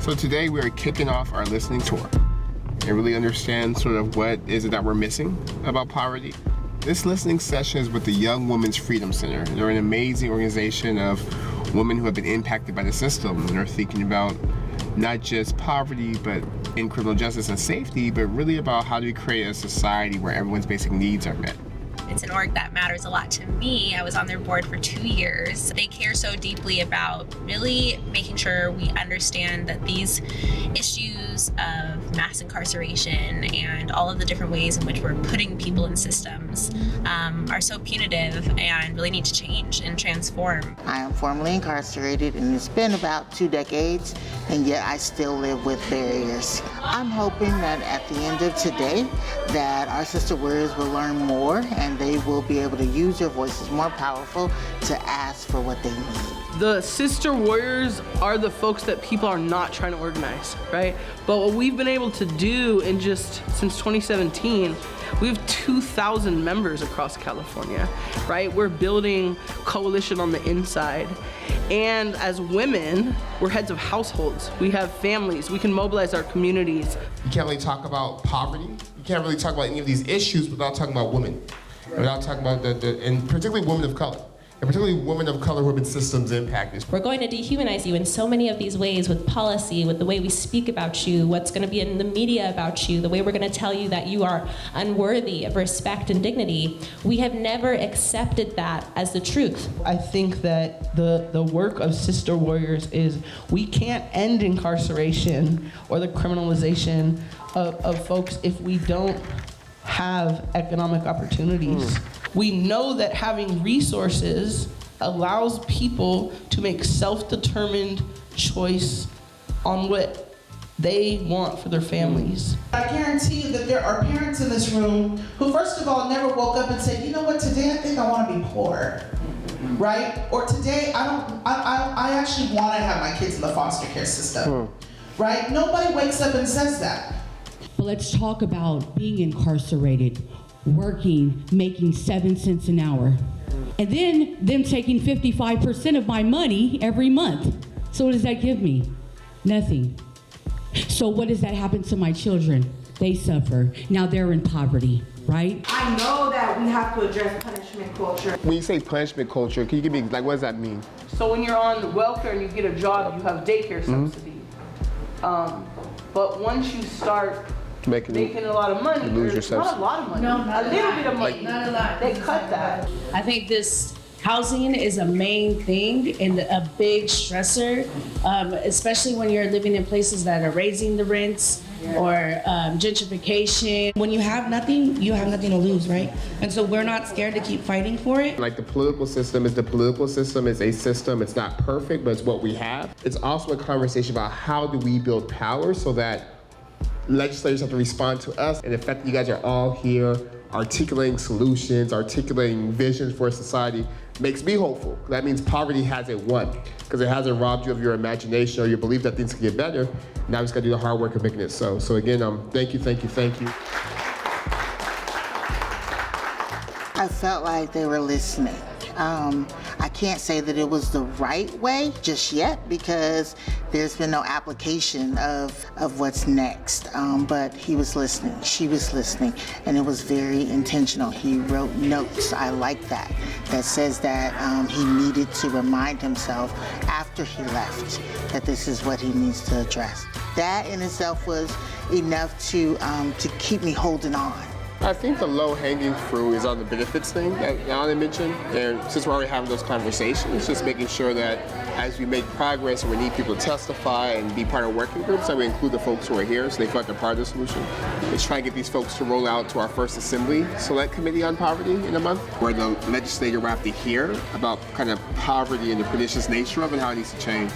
So today we are kicking off our listening tour and really understand sort of what is it that we're missing about poverty. This listening session is with the Young Women's Freedom Center. They're an amazing organization of women who have been impacted by the system and are thinking about not just poverty, but in criminal justice and safety, but really about how do we create a society where everyone's basic needs are met. It's an org that matters a lot to me. I was on their board for 2 years. They care so deeply about really making sure we understand that these issues of mass incarceration and all of the different ways in which we're putting people in systems are so punitive and really need to change and transform. I am formerly incarcerated, and it's been about 2 decades, and yet I still live with barriers. I'm hoping that at the end of today that our sister warriors will learn more and they will be able to use their voices more powerful to ask for what they need. The sister warriors are the folks that people are not trying to organize, right? But what we've been able to do in just since 2017, we have 2,000 members across California, right? We're building coalition on the inside. And as women, we're heads of households. We have families. We can mobilize our communities. You can't really talk about poverty. You can't really talk about any of these issues without talking about women. Without talking about and particularly women of color. And particularly women of color who have been systems impacted. We're going to dehumanize you in so many of these ways with policy, with the way we speak about you, what's going to be in the media about you, the way we're going to tell you that you are unworthy of respect and dignity. We have never accepted that as the truth. I think that the work of sister warriors is we can't end incarceration or the criminalization of folks if we don't have economic opportunities. We know that having resources allows people to make self-determined choice on what they want for their families. I guarantee you that there are parents in this room who, first of all, never woke up and said, you know what, today I think I want to be poor, right? Or today I actually want to have my kids in the foster care system, right? Nobody wakes up and says that. But let's talk about being incarcerated, working, making 7 cents an hour, and then them taking 55% of my money every month. So what does that give me? Nothing. So what does that happen to my children? They suffer. Now they're in poverty, right? I know that we have to address punishment culture. When you say punishment culture, can you give me, like, what does that mean? So when you're on welfare and you get a job, you have daycare subsidy. But once you start making a lot of money, you lose yourself. Not a lot of money, a little bit of money. Not a lot. They cut that. I think this housing is a main thing and a big stressor, especially when you're living in places that are raising the rents or gentrification. When you have nothing to lose, right? And so we're not scared to keep fighting for it. Like the political system is a system. It's not perfect, but it's what we have. It's also a conversation about how do we build power so that legislators have to respond to us, and the fact that you guys are all here articulating solutions, articulating visions for society makes me hopeful. That means poverty hasn't won, because it hasn't robbed you of your imagination or your belief that things can get better. Now we just gotta do the hard work of making it so. So again, thank you. I felt like they were listening. I can't say that it was the right way just yet because there's been no application of what's next. But he was listening, she was listening, and it was very intentional. He wrote notes, I like that says that he needed to remind himself after he left that this is what he needs to address. That in itself was enough to keep me holding on. I think the low-hanging fruit is on the benefits thing that Alan mentioned. And since we're already having those conversations, just making sure that as we make progress and we need people to testify and be part of working groups, that we include the folks who are here so they feel like they're part of the solution. Let's try to get these folks to roll out to our first Assembly Select Committee on Poverty in a month, where the legislature will have to hear about kind of poverty and the pernicious nature of it and how it needs to change.